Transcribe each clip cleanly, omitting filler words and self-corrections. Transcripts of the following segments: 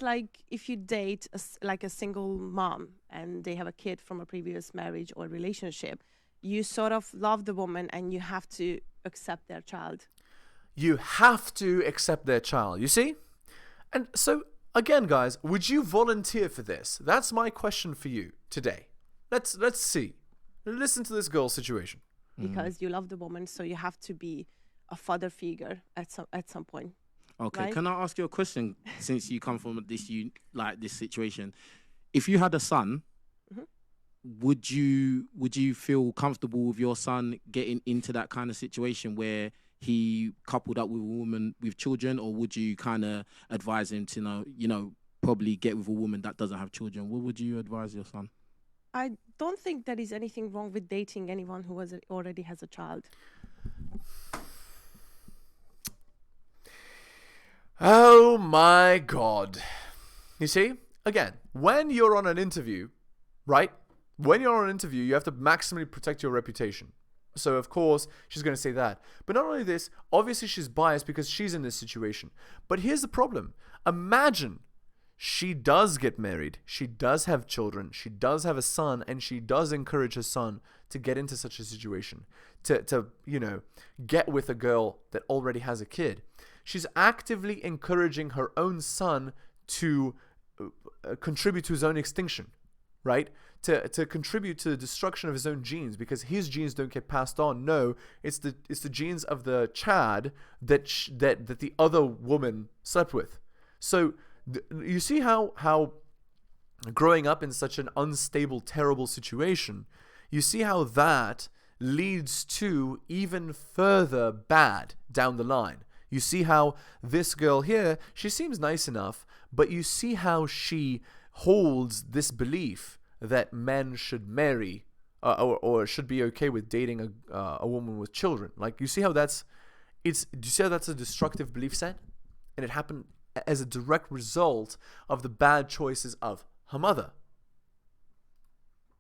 like if you date like a single mom and they have a kid from a previous marriage or relationship, you sort of love the woman and you have to accept their child. You have to accept their child, you see? And so, again, guys, would you volunteer for this? That's my question for you today. Let's see. Listen to this girl's situation. Because you love the woman, so you have to be a father figure at some point. Okay, right? can I ask you a question? Since you come from this this situation, if you had a son, would you feel comfortable with your son getting into that kind of situation where he coupled up with a woman with children, or would you kind of advise him to probably get with a woman that doesn't have children? What would you advise your son? I don't think there is anything wrong with dating anyone who already has a child. Oh my God. You see, again, when you're on an interview, right? When you're on an interview, you have to maximally protect your reputation. So, of course, she's going to say that. But not only this, obviously she's biased because she's in this situation. But here's the problem. Imagine she does get married. She does have children. She does have a son, and she does encourage her son to get into such a situation, to get with a girl that already has a kid. She's actively encouraging her own son to contribute to his own extinction, right? To contribute to the destruction of his own genes, because his genes don't get passed on. No, it's the genes of the Chad that the other woman slept with. So you see how growing up in such an unstable, terrible situation, you see how that leads to even further bad down the line. You see how this girl here, she seems nice enough, but you see how she holds this belief that men should marry or should be okay with dating a woman with children. Like, you see how do you see how that's a destructive belief set? And it happened as a direct result of the bad choices of her mother.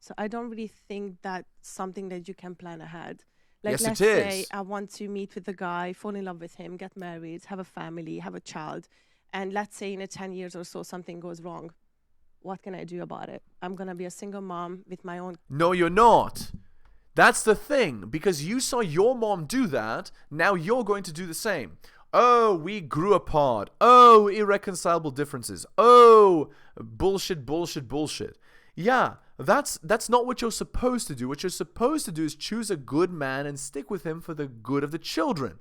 So I don't really think that's something that you can plan ahead. Like, Yes, let's it say is. I want to meet with a guy, fall in love with him, get married, have a family, have a child. And let's say in 10 years or so, something goes wrong. What can I do about it? I'm going to be a single mom with my own. No, you're not. That's the thing. Because you saw your mom do that, now you're going to do the same. Oh, we grew apart. Oh, irreconcilable differences. Oh, bullshit. Yeah, that's not what you're supposed to do. What you're supposed to do is choose a good man and stick with him for the good of the children.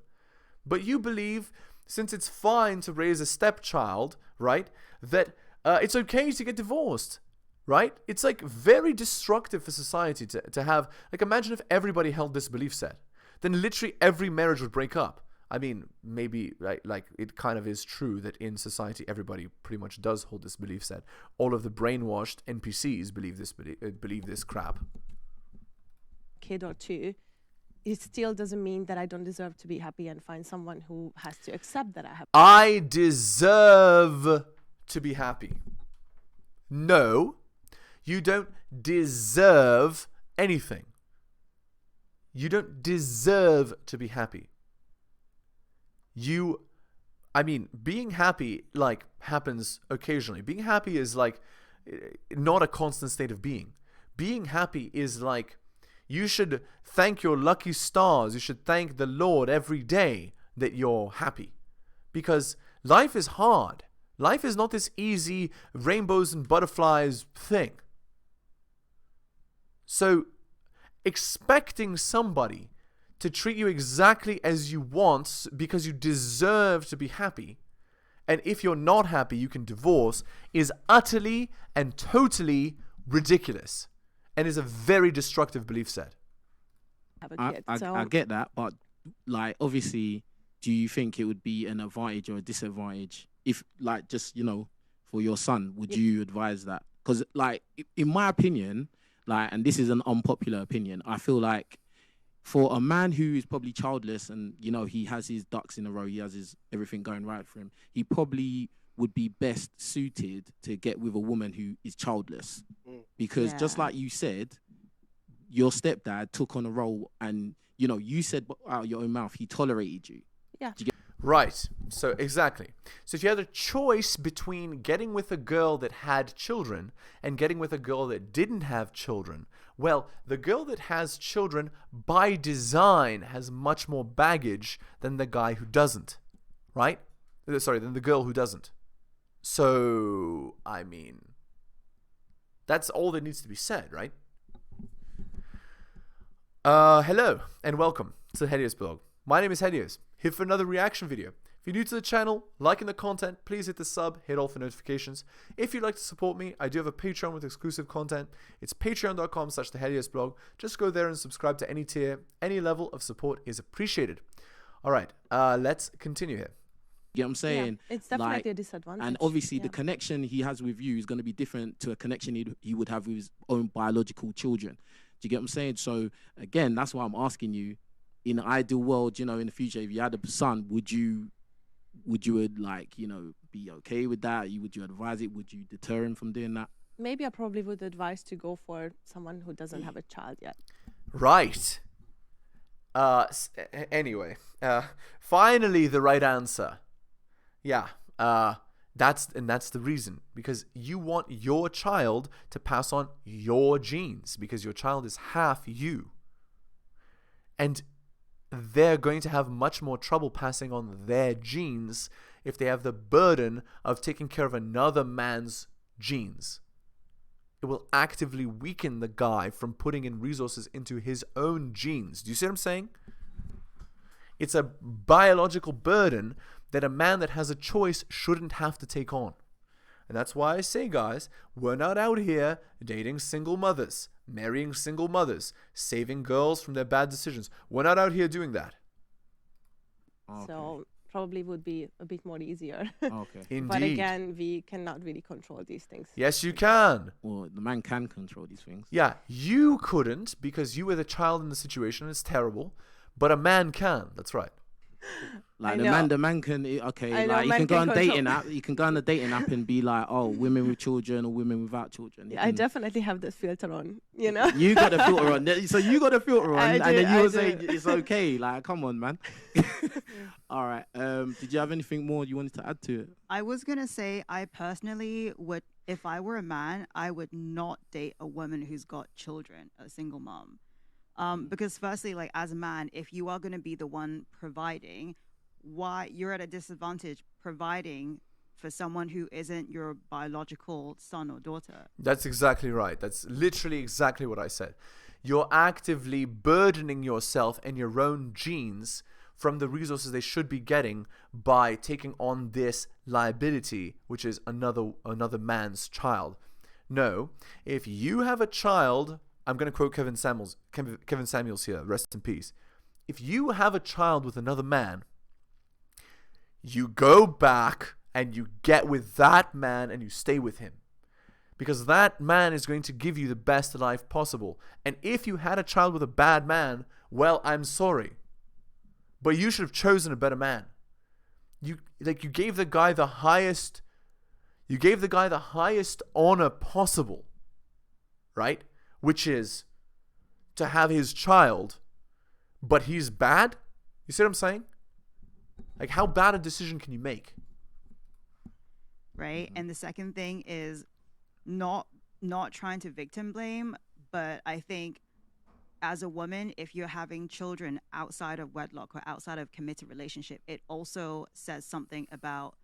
But you believe, since it's fine to raise a stepchild, right, that it's okay to get divorced, right? It's like very destructive for society to have, like, imagine if everybody held this belief set. Then literally every marriage would break up. I mean, maybe like it kind of is true that in society everybody pretty much does hold this belief set. All of the brainwashed NPCs believe this crap. Kid or two, it still doesn't mean that I don't deserve to be happy and find someone who has to accept that I have. I deserve to be happy. No, you don't deserve anything. You don't deserve to be happy. Being happy, like, happens occasionally. Being happy is, like, not a constant state of being. Being happy is like, you should thank your lucky stars. You should thank the Lord every day that you're happy. Because life is hard. Life is not this easy rainbows and butterflies thing. So, expecting somebody to treat you exactly as you want because you deserve to be happy, and if you're not happy you can divorce, is utterly and totally ridiculous and is a very destructive belief set. Have a kid. I get that, but, like, obviously, do you think it would be an advantage or a disadvantage if, like, just, for your son, would you advise that? Because, like, in my opinion, like, and this is an unpopular opinion, I feel like for a man who is probably childless and, he has his ducks in a row, he has his everything going right for him, he probably would be best suited to get with a woman who is childless. Because just like you said, your stepdad took on a role and, you said out of your own mouth, he tolerated you. Yeah. Right. So exactly. So if you had a choice between getting with a girl that had children and getting with a girl that didn't have children, well, the girl that has children by design has much more baggage than the guy who doesn't, right? Sorry, than the girl who doesn't. So, I mean, that's all that needs to be said, right? Hello and welcome to the Helios blog. My name is Helios, here for another reaction video. If you're new to the channel, liking the content, please hit the sub, hit all for notifications. If you'd like to support me, I do have a Patreon with exclusive content. It's patreon.com/theheliosblog. Just go there and subscribe to any tier. Any level of support is appreciated. All right, let's continue here. You know what I'm saying? Yeah, it's definitely Like, a disadvantage. and obviously the connection he has with you is going to be different to a connection he would have with his own biological children. Do you get what I'm saying? So again, that's why I'm asking you, in an ideal world, you know, in the future, if you had a son, would you like, you know, be okay with that? Would you advise it? Would you deter him from doing that? Maybe I probably would advise to go for someone who doesn't have a child yet. Right. Anyway, finally the right answer. Yeah. That's the reason, because you want your child to pass on your genes, because your child is half you. And they're going to have much more trouble passing on their genes if they have the burden of taking care of another man's genes. It will actively weaken the guy from putting in resources into his own genes. Do you see what I'm saying? It's a biological burden that a man that has a choice shouldn't have to take on. And that's why I say, guys, we're not out here dating single mothers, marrying single mothers, saving girls from their bad decisions. We're not out here doing that. Okay. So probably would be a bit more easier. Okay. Indeed. But again, we cannot really control these things. Yes, you can. Well, the man can control these things. Yeah, you couldn't because you were the child in the situation. It's terrible. But a man can. That's right. Like I the man can, okay, I know, like you men can go can on control. dating app, you can go on a dating app and be like, oh, women with children or women without children. I definitely have this filter on, you know. You got a filter on, so you got a filter on, I and do, then you I were do. saying it's okay. Like, come on, man. All right. Did you have anything more you wanted to add to it? I was going to say, I personally would, if I were a man, I would not date a woman who's got children, a single mom. Because firstly, like as a man, if you are going to be the one providing, why you're at a disadvantage providing for someone who isn't your biological son or daughter. That's exactly right. That's literally exactly what I said. You're actively burdening yourself and your own genes from the resources they should be getting by taking on this liability, which is another man's child. No, if you have a child, I'm going to quote Kevin Samuels here, rest in peace. If you have a child with another man, you go back and you get with that man and you stay with him, because that man is going to give you the best life possible. And if you had a child with a bad man, well, I'm sorry, but you should have chosen a better man. You gave the guy the highest honor possible, right? Which is to have his child, but he's bad. You see what I'm saying? Like, how bad a decision can you make? Right. And the second thing is not trying to victim blame, but I think as a woman, if you're having children outside of wedlock or outside of committed relationship, it also says something about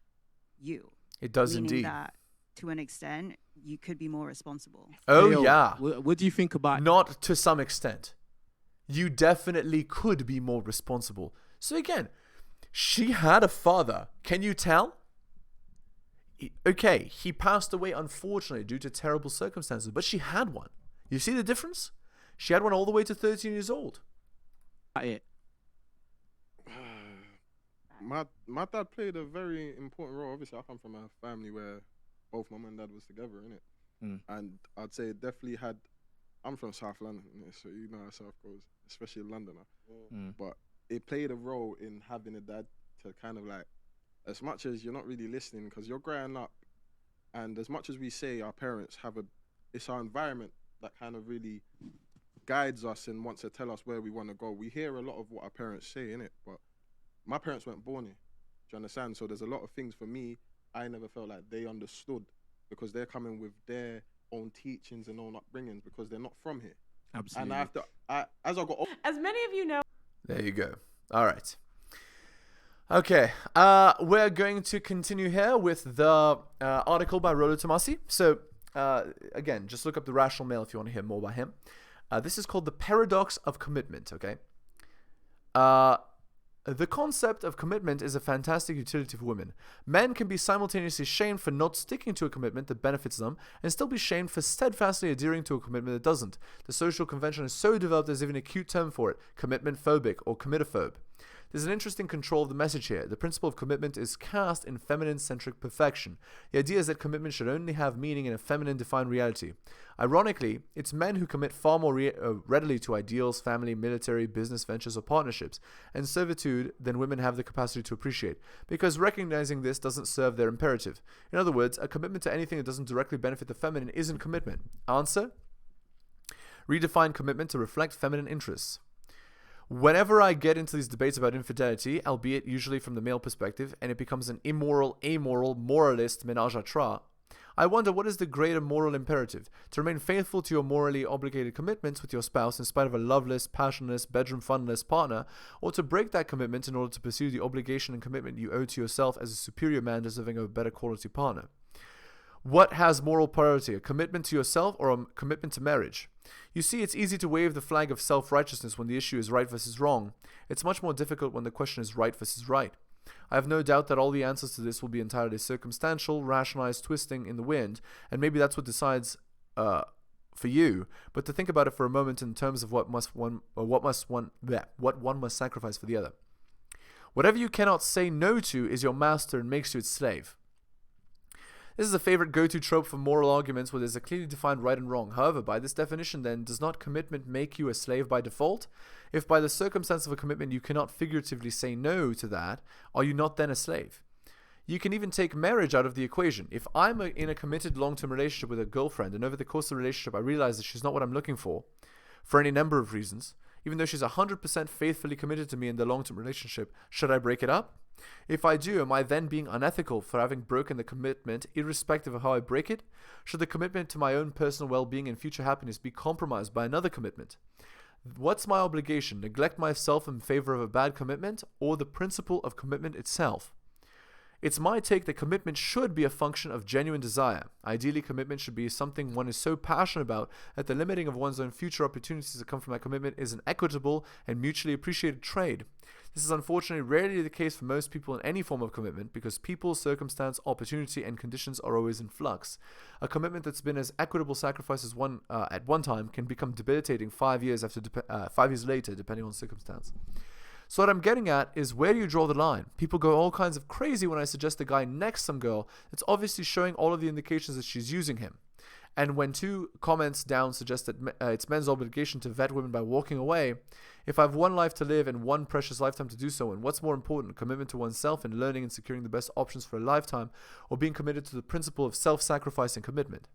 you. It does meaning indeed. that to an extent, you could be more responsible. Oh, Hey, yo, yeah. What do you think about? Not to some extent. You definitely could be more responsible. So again, she had a father. Can you tell? Okay, he passed away unfortunately due to terrible circumstances, but she had one. You see the difference? She had one all the way to 13 years old. It? My dad played a very important role. Obviously, I come from a family where both my mum and dad was together, innit? Mm. And I'd say it definitely had. I'm from South London, innit? So you know how South goes, especially a Londoner. Mm. But it played a role in having a dad to kind of like, as much as you're not really listening because you're growing up, and as much as we say our parents have it's our environment that kind of really guides us and wants to tell us where we want to go. We hear a lot of what our parents say, innit? But my parents weren't born here. you understand? So there's a lot of things for me, I never felt like they understood, because they're coming with their own teachings and own upbringings, because they're not from here. Absolutely. And I have to, as I got older, As many of you know. There you go. All right. Okay. We're going to continue here with the article by Rollo Tomasi. So, again, just look up The Rational Male if you want to hear more by him. This is called The Paradox of Commitment, okay? The concept of commitment is a fantastic utility for women. Men can be simultaneously shamed for not sticking to a commitment that benefits them and still be shamed for steadfastly adhering to a commitment that doesn't. The social convention is so developed there's even a cute term for it, commitment phobic or committophobe. There's an interesting control of the message here. The principle of commitment is cast in feminine-centric perfection. The idea is that commitment should only have meaning in a feminine-defined reality. Ironically, it's men who commit far more readily to ideals, family, military, business ventures, or partnerships, and servitude than women have the capacity to appreciate, because recognizing this doesn't serve their imperative. In other words, a commitment to anything that doesn't directly benefit the feminine isn't commitment. Answer? Redefine commitment to reflect feminine interests. Whenever I get into these debates about infidelity, albeit usually from the male perspective, and it becomes an immoral, amoral, moralist ménage à trois, I wonder what is the greater moral imperative? To remain faithful to your morally obligated commitments with your spouse in spite of a loveless, passionless, bedroom funless partner, or to break that commitment in order to pursue the obligation and commitment you owe to yourself as a superior man deserving of a better quality partner? What has moral priority, a commitment to yourself or a commitment to marriage? You see, it's easy to wave the flag of self-righteousness when the issue is right versus wrong. It's much more difficult when the question is right versus right. I have no doubt that all the answers to this will be entirely circumstantial, rationalized, twisting in the wind, and maybe that's what decides for you. But to think about it for a moment in terms of what one must sacrifice for the other. Whatever you cannot say no to is your master and makes you its slave. This is a favorite go-to trope for moral arguments where there's a clearly defined right and wrong. However, by this definition then, does not commitment make you a slave by default? If by the circumstance of a commitment you cannot figuratively say no to that, are you not then a slave? You can even take marriage out of the equation. If I'm in a committed long-term relationship with a girlfriend and over the course of the relationship I realize that she's not what I'm looking for any number of reasons, even though she's 100% faithfully committed to me in the long-term relationship, should I break it up? If I do, am I then being unethical for having broken the commitment, irrespective of how I break it? Should the commitment to my own personal well-being and future happiness be compromised by another commitment? What's my obligation? Neglect myself in favor of a bad commitment, or the principle of commitment itself? It's my take that commitment should be a function of genuine desire. Ideally, commitment should be something one is so passionate about that the limiting of one's own future opportunities that come from that commitment is an equitable and mutually appreciated trade. This is unfortunately rarely the case for most people in any form of commitment because people, circumstance, opportunity, and conditions are always in flux. A commitment that's been as equitable sacrifice as one at one time can become debilitating 5 years later, depending on circumstance. So what I'm getting at is, where do you draw the line? People go all kinds of crazy when I suggest a guy next some girl that's obviously showing all of the indications that she's using him. And when 2 comments down suggest that it's men's obligation to vet women by walking away, if I have one life to live and one precious lifetime to do so, and what's more important, commitment to oneself and learning and securing the best options for a lifetime, or being committed to the principle of self-sacrifice and commitment?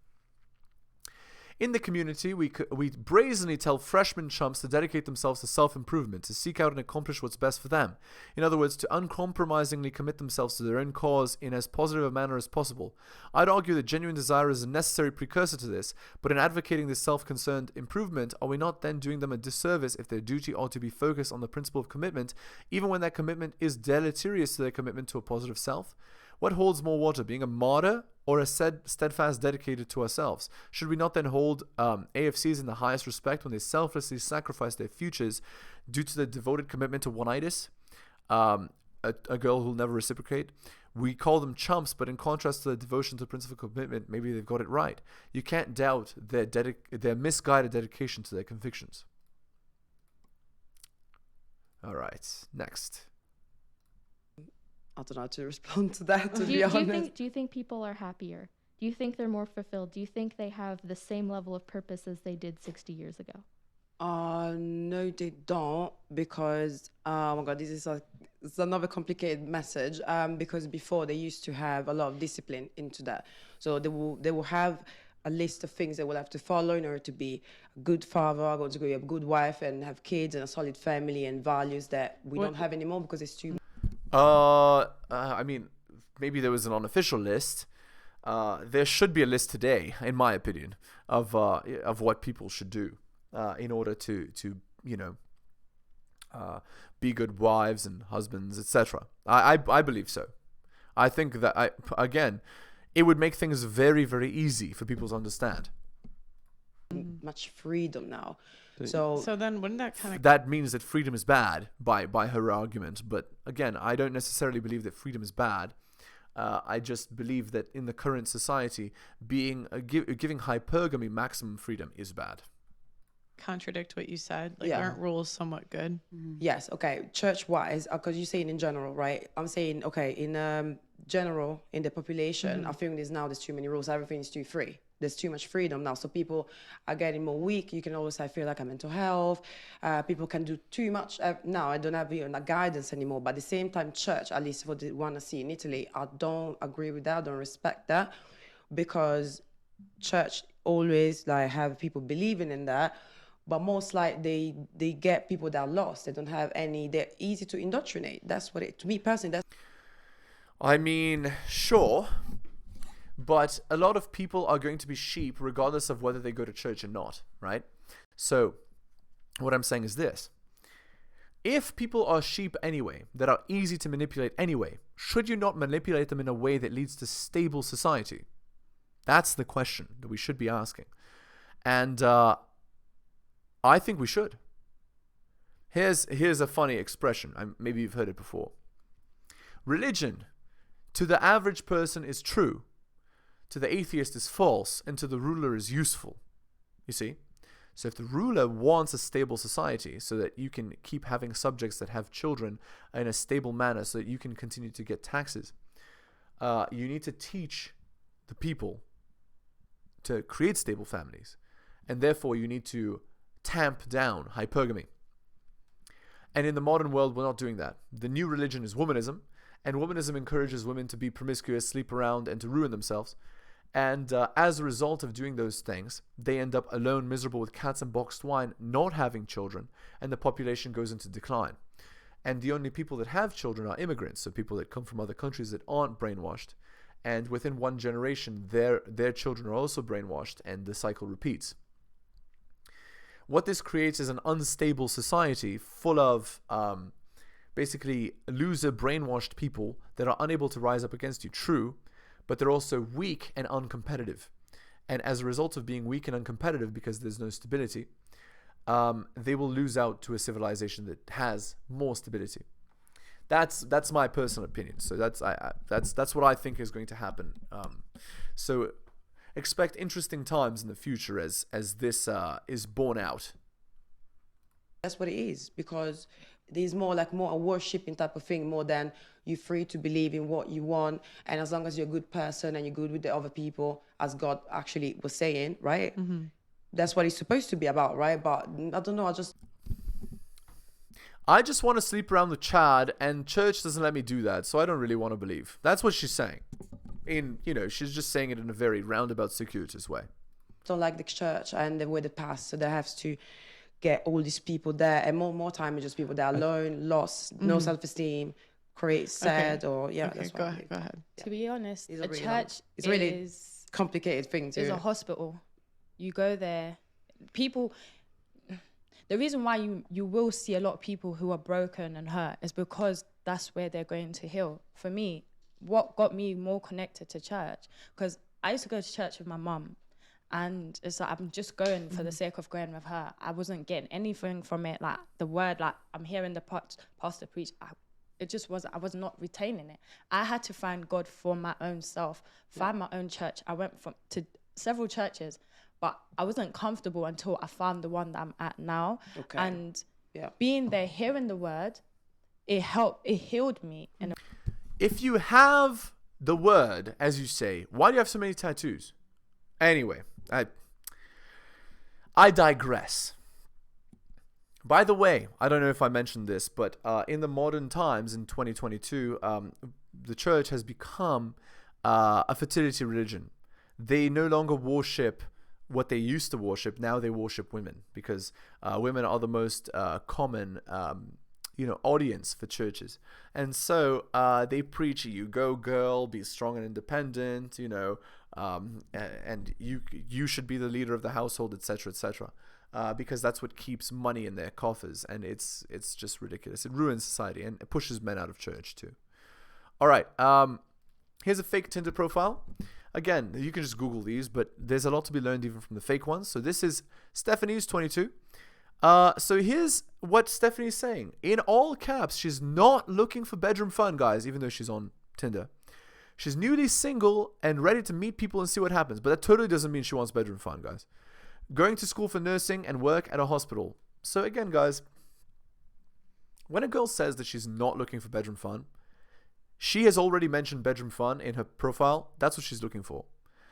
In the community, we brazenly tell freshman chumps to dedicate themselves to self-improvement, to seek out and accomplish what's best for them. In other words, to uncompromisingly commit themselves to their own cause in as positive a manner as possible. I'd argue that genuine desire is a necessary precursor to this, but in advocating this self-concerned improvement, are we not then doing them a disservice if their duty ought to be focused on the principle of commitment, even when that commitment is deleterious to their commitment to a positive self? What holds more water, being a martyr or a steadfast dedicated to ourselves? Should we not then hold AFCs in the highest respect when they selflessly sacrifice their futures due to their devoted commitment to oneitis, a girl who will never reciprocate? We call them chumps, but in contrast to their devotion to the principle of commitment, maybe they've got it right. You can't doubt their misguided dedication to their convictions. All right, next. I don't know how to respond to that, to be honest. Do you think people are happier? Do you think they're more fulfilled? Do you think they have the same level of purpose as they did 60 years ago? No, they don't, because, oh my God, it's another complicated message, because before they used to have a lot of discipline into that. So they will have a list of things they will have to follow in order to be a good father, going to be a good wife and have kids and a solid family and values that we don't have anymore because it's too I mean, maybe there was an unofficial list. There should be a list today, in my opinion, of what people should do in order to be good wives and husbands, etc. I believe so. I think that again, it would make things very, very easy for people to understand. Much freedom now. So then wouldn't that kind of That means that freedom is bad by her argument. But again, I don't necessarily believe that freedom is bad. I just believe that in the current society, giving hypergamy maximum freedom is bad. contradict what you said? Like, Yeah. aren't rules somewhat good? yes, okay, church-wise, because you're saying in general, right? I'm saying, okay, in general, in the population, I think there's too many rules. Everything is too free. There's too much freedom now. So people are getting more weak. You can always feel like mental health. People can do too much. Now I don't have even a guidance anymore. But at the same time, church, at least for the one I see in Italy, I don't agree with that. I don't respect that, because church always like have people believing in that. But most like they get people that are lost. They don't have any. They're easy to indoctrinate. That's what it. To me personally, that's. I mean, sure, but a lot of people are going to be sheep regardless of whether they go to church or not, right? So what I'm saying is this. If people are sheep anyway, that are easy to manipulate anyway, should you not manipulate them in a way that leads to stable society? That's the question that we should be asking. And I think we should. Here's a funny expression. Maybe you've heard it before. Religion to the average person is true, to the atheist is false, and to the ruler is useful. You see? So if the ruler wants a stable society so that you can keep having subjects that have children in a stable manner so that you can continue to get taxes, you need to teach the people to create stable families. And therefore you need to tamp down hypergamy. And in the modern world, we're not doing that. The new religion is womanism, and womanism encourages women to be promiscuous, sleep around, and to ruin themselves. And as a result of doing those things, they end up alone, miserable, with cats and boxed wine, not having children, and the population goes into decline. And the only people that have children are immigrants, so people that come from other countries that aren't brainwashed. And within one generation, their children are also brainwashed, and the cycle repeats. What this creates is an unstable society full of basically loser, brainwashed people that are unable to rise up against you. True, but they're also weak and uncompetitive. And as a result of being weak and uncompetitive, because there's no stability, they will lose out to a civilization that has more stability. That's my personal opinion. So that's what I think is going to happen. So expect interesting times in the future as this is borne out. That's what it is, because there's more a worshipping type of thing, more than you're free to believe in what you want, and as long as you're a good person and you're good with the other people, as God actually was saying, right? That's what it's supposed to be about, right? But I don't know, I just want to sleep around with Chad, and church doesn't let me do that, so I don't really want to believe. That's what she's saying. She's just saying it in a very roundabout, circuitous way. don't like the church and the way they pass, so they have to get all these people there, and more time is just people that are alone, lost, no self-esteem, create sad, or that's Go what ahead. To be honest, It's a really church it's really is complicated thing too. a hospital. You go there, people. The reason why you will see a lot of people who are broken and hurt is because that's where they're going to heal. For me, what got me more connected to church, because I used to go to church with my mum, and it's like I'm just going for the sake of going with her. I wasn't getting anything from it, like the word, like I'm hearing the pastor preach. I was not retaining it. I had to find God for my own self, find my own church. I went to several churches, but I wasn't comfortable until I found the one that I'm at now. Okay. And being there, hearing the word, it healed me. And If you have the word, as you say, why do you have so many tattoos? Anyway, I digress. By the way, I don't know if I mentioned this, but in the modern times, in 2022, the church has become a fertility religion. They no longer worship what they used to worship. Now they worship women, because women are the most common, audience for churches. And so they preach, you go girl, be strong and independent, and you should be the leader of the household, etc., etc. Because that's what keeps money in their coffers, and it's just ridiculous. It ruins society, and it pushes men out of church too. All right, here's a fake Tinder profile. Again, you can just Google these, but there's a lot to be learned even from the fake ones. So this is Stephanie's 22. So here's what Stephanie's saying. In all caps, she's not looking for bedroom fun, guys, even though she's on Tinder. She's newly single and ready to meet people and see what happens. But that totally doesn't mean she wants bedroom fun, guys. Going to school for nursing and work at a hospital. So again, guys, when a girl says that she's not looking for bedroom fun, she has already mentioned bedroom fun in her profile. That's what she's looking for.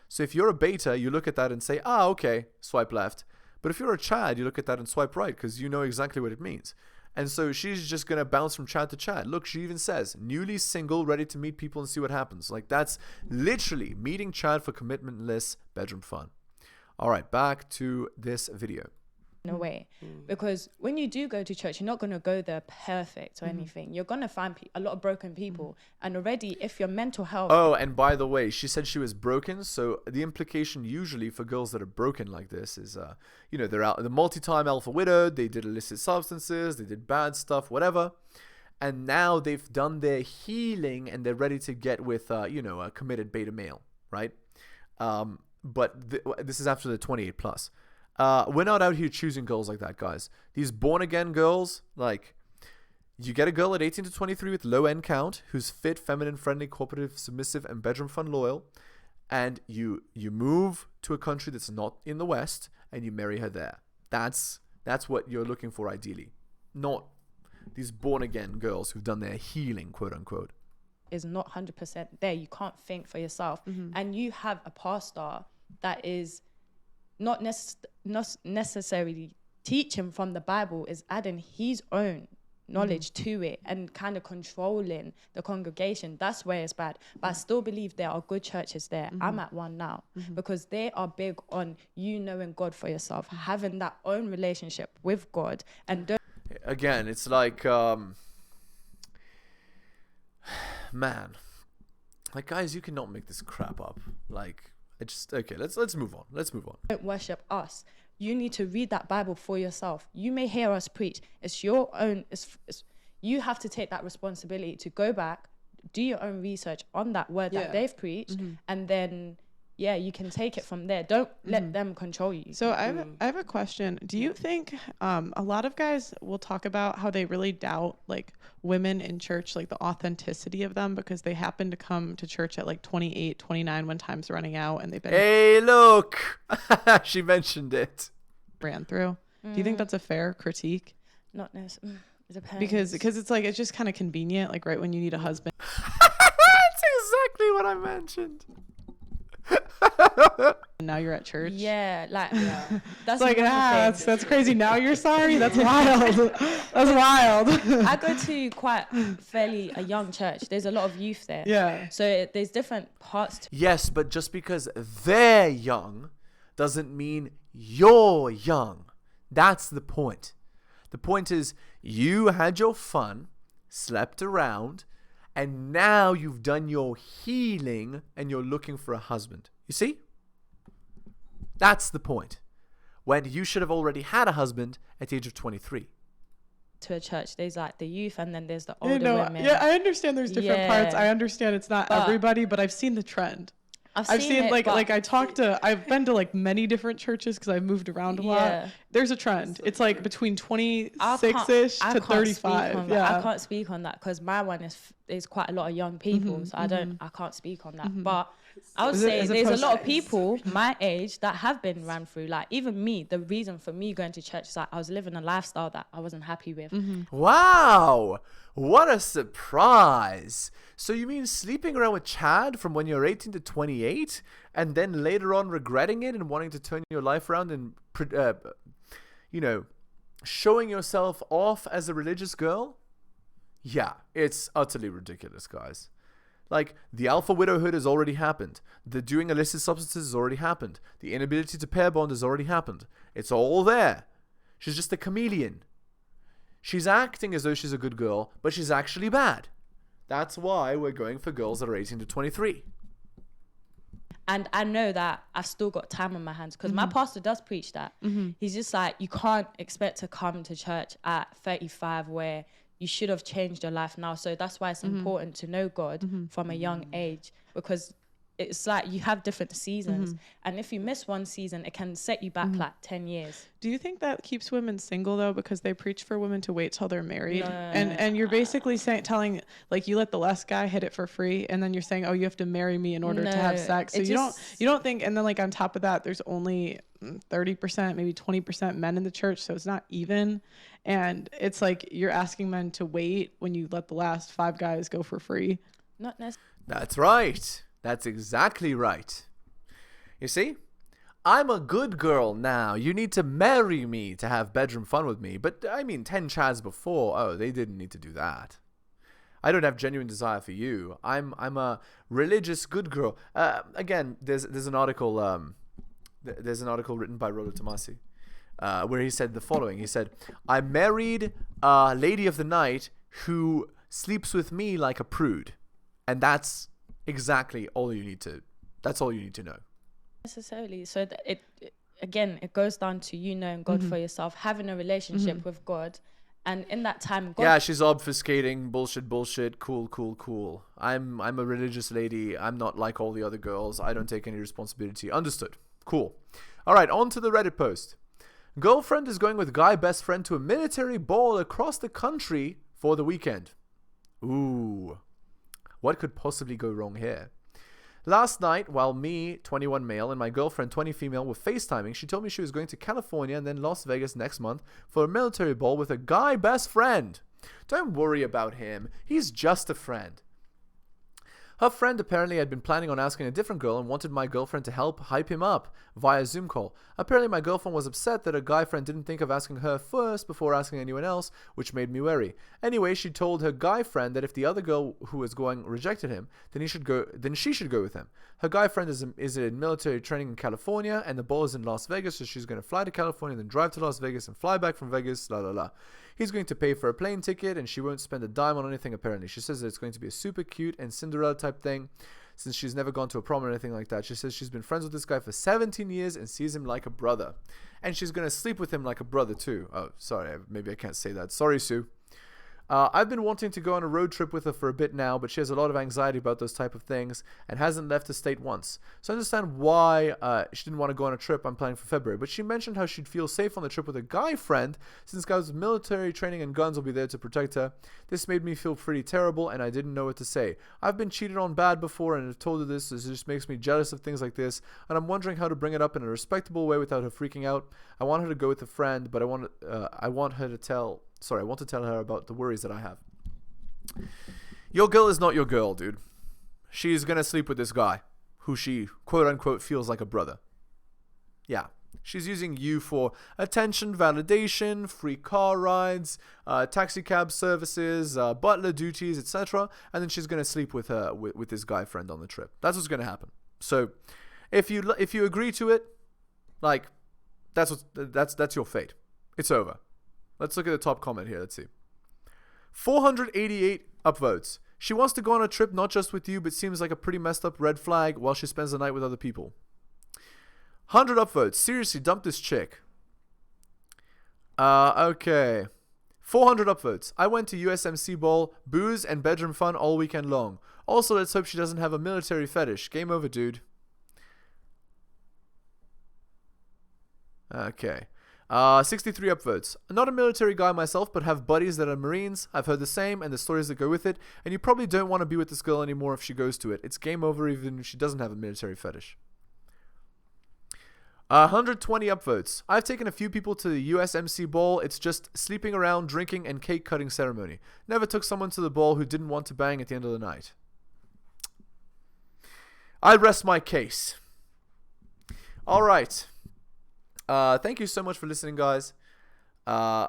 So if you're a beta, you look at that and say, okay, swipe left. But if you're a Chad, you look at that and swipe right because you know exactly what it means. And so she's just going to bounce from Chad to Chad. Look, she even says, newly single, ready to meet people and see what happens. Like, that's literally meeting Chad for commitmentless bedroom fun. All right, back to this video. In a way, because when you do go to church, you're not going to go there perfect or anything. You're going to find a lot of broken people, and already if your mental health. Oh, and by the way, she said she was broken. So the implication usually for girls that are broken like this is, they're out the multi-time alpha widowed. They did illicit substances. They did bad stuff, whatever. And now they've done their healing and they're ready to get with, a committed beta male, right? But this is after the 28 plus. We're not out here choosing girls like that, guys. These born again girls, like, you get a girl at 18 to 23 with low end count, who's fit, feminine, friendly, cooperative, submissive, and bedroom fun loyal, and you move to a country that's not in the West, and you marry her there. That's what you're looking for ideally, not these born again girls who've done their healing, quote unquote. Is not 100% there. You can't think for yourself, and you have a pastor that is not necessarily teaching from the Bible, is adding his own knowledge to it and kind of controlling the congregation. That's where it's bad. But I still believe there are good churches there. I'm at one now because they are big on you knowing God for yourself, having that own relationship with God. And again, it's like, man, like, guys, you cannot make this crap up. Like, let's move on. Don't worship us. You need to read that Bible for yourself. You may hear us preach. It's your own. You have to take that responsibility to go back, do your own research on that word that they've preached, and then you can take it from there. Don't let them control you. So I have a question. Do you think a lot of guys will talk about how they really doubt like women in church, like the authenticity of them, because they happen to come to church at like 28, 29 when time's running out and they've been hey, look, she mentioned it, ran through. Do you think that's a fair critique? Not necessarily. It depends. Because it's like, it's just kind of convenient, like right when you need a husband. That's exactly what I mentioned. And now you're at church. Yeah, like that's like that's crazy. Now you're sorry. That's wild. That's wild. I go to quite fairly a young church. There's a lot of youth there. Yeah. So there's different parts to. Yes, but just because they're young doesn't mean you're young. That's the point. The point is you had your fun, slept around, and now you've done your healing and you're looking for a husband. You see? That's the point. When you should have already had a husband at the age of 23. To a church, there's like the youth and then there's the older women. Yeah, I understand there's different parts. I understand it's not everybody, but I've seen the trend. I've seen it, I've been to like many different churches because I've moved around a lot. There's a trend. It's like between 26-ish to 35. I can't speak on that because my one is quite a lot of young people, so I can't speak on that. But I would say there's a lot of people my age that have been ran through. Like even me, the reason for me going to church is like I was living a lifestyle that I wasn't happy with. Wow, what a surprise. So you mean sleeping around with Chad from when you're 18 to 28 and then later on regretting it and wanting to turn your life around and, showing yourself off as a religious girl? Yeah, it's utterly ridiculous, guys. Like, the alpha widowhood has already happened. The doing illicit substances has already happened. The inability to pair bond has already happened. It's all there. She's just a chameleon. She's acting as though she's a good girl, but she's actually bad. That's why we're going for girls that are 18 to 23. And I know that I've still got time on my hands because my pastor does preach that. He's just like, you can't expect to come to church at 35 where you should have changed your life now. So that's why it's important to know God from a young age, because it's like you have different seasons. And if you miss one season, it can set you back like 10 years. Do you think that keeps women single though? Because they preach for women to wait till they're married. And you're basically telling, like, you let the last guy hit it for free. And then you're saying, oh, you have to marry me in order to have sex. So you don't think, and then like on top of that, there's only 30%, maybe 20% men in the church. So it's not even. And it's like, you're asking men to wait when you let the last 5 guys go for free. Not necessarily. That's right. That's exactly right. You see, I'm a good girl now. You need to marry me to have bedroom fun with me. But I mean, 10 chads before, oh, they didn't need to do that. I don't have genuine desire for you. I'm a religious good girl. Again, there's an article written by Rollo Tomasi where he said the following. He said, I married a lady of the night who sleeps with me like a prude. And that's exactly all you need to know. Necessarily. So it goes down to you knowing God for yourself, having a relationship with God. And in that time, God... Yeah, she's obfuscating. Bullshit. Cool. I'm a religious lady. I'm not like all the other girls. I don't take any responsibility. Understood. Cool. All right, on to the Reddit post. Girlfriend is going with guy best friend to a military ball across the country for the weekend. Ooh. What could possibly go wrong here? Last night, while me, 21 male, and my girlfriend, 20 female, were FaceTiming, she told me she was going to California and then Las Vegas next month for a military ball with a guy best friend. Don't worry about him. He's just a friend. Her friend apparently had been planning on asking a different girl and wanted my girlfriend to help hype him up via Zoom call. Apparently my girlfriend was upset that her guy friend didn't think of asking her first before asking anyone else, which made me wary. Anyway, she told her guy friend that if the other girl who was going rejected him, then she should go with him. Her guy friend is in military training in California and the ball is in Las Vegas, so she's going to fly to California, then drive to Las Vegas and fly back from Vegas, la la la. He's going to pay for a plane ticket and she won't spend a dime on anything apparently. She says that it's going to be a super cute and Cinderella type thing since she's never gone to a prom or anything like that. She says she's been friends with this guy for 17 years and sees him like a brother. And she's going to sleep with him like a brother too. Oh, sorry, maybe I can't say that. Sorry, Sue. I've been wanting to go on a road trip with her for a bit now, but she has a lot of anxiety about those type of things and hasn't left the state once. So I understand why she didn't want to go on a trip I'm planning for February, but she mentioned how she'd feel safe on the trip with a guy friend since guys with military training and guns will be there to protect her. This made me feel pretty terrible and I didn't know what to say. I've been cheated on bad before and I've told her this, so it just makes me jealous of things like this, and I'm wondering how to bring it up in a respectable way without her freaking out. I want her to go with a friend, but I want to tell her about the worries that I have. Your girl is not your girl, dude. She's gonna sleep with this guy who she quote unquote feels like a brother. Yeah. She's using you for attention, validation, free car rides, taxi cab services, butler duties, etc. And then she's gonna sleep with with this guy friend on the trip. That's what's gonna happen. So if you agree to it, like that's your fate. It's over. Let's look at the top comment here. Let's see. 488 upvotes. She wants to go on a trip not just with you, but seems like a pretty messed up red flag while she spends the night with other people. 100 upvotes. Seriously, dump this chick. Okay. 400 upvotes. I went to USMC ball, booze and bedroom fun all weekend long. Also, let's hope she doesn't have a military fetish. Game over, dude. Okay. 63 upvotes. Not a military guy myself, but have buddies that are Marines. I've heard the same and the stories that go with it, and you probably don't want to be with this girl anymore if she goes to it. It's game over even if she doesn't have a military fetish. 120 upvotes. I've taken a few people to the USMC ball. It's just sleeping around, drinking, and cake cutting ceremony. Never took someone to the ball who didn't want to bang at the end of the night. I rest my case. All right. Thank you so much for listening, guys. To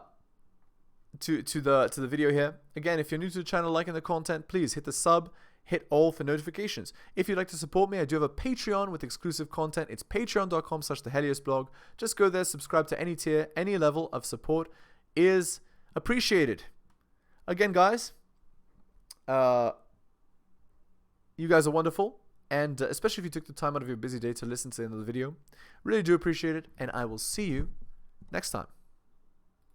the video here. Again, if you're new to the channel, liking the content, please hit the sub, hit all for notifications. If you'd like to support me, I do have a Patreon with exclusive content. It's patreon.com/theheliosblog. Just go there, subscribe to any tier, any level of support is Appreciated. Again, guys, you guys are wonderful. And especially if you took the time out of your busy day to listen to the end of the video. Really do appreciate it. And I will see you next time.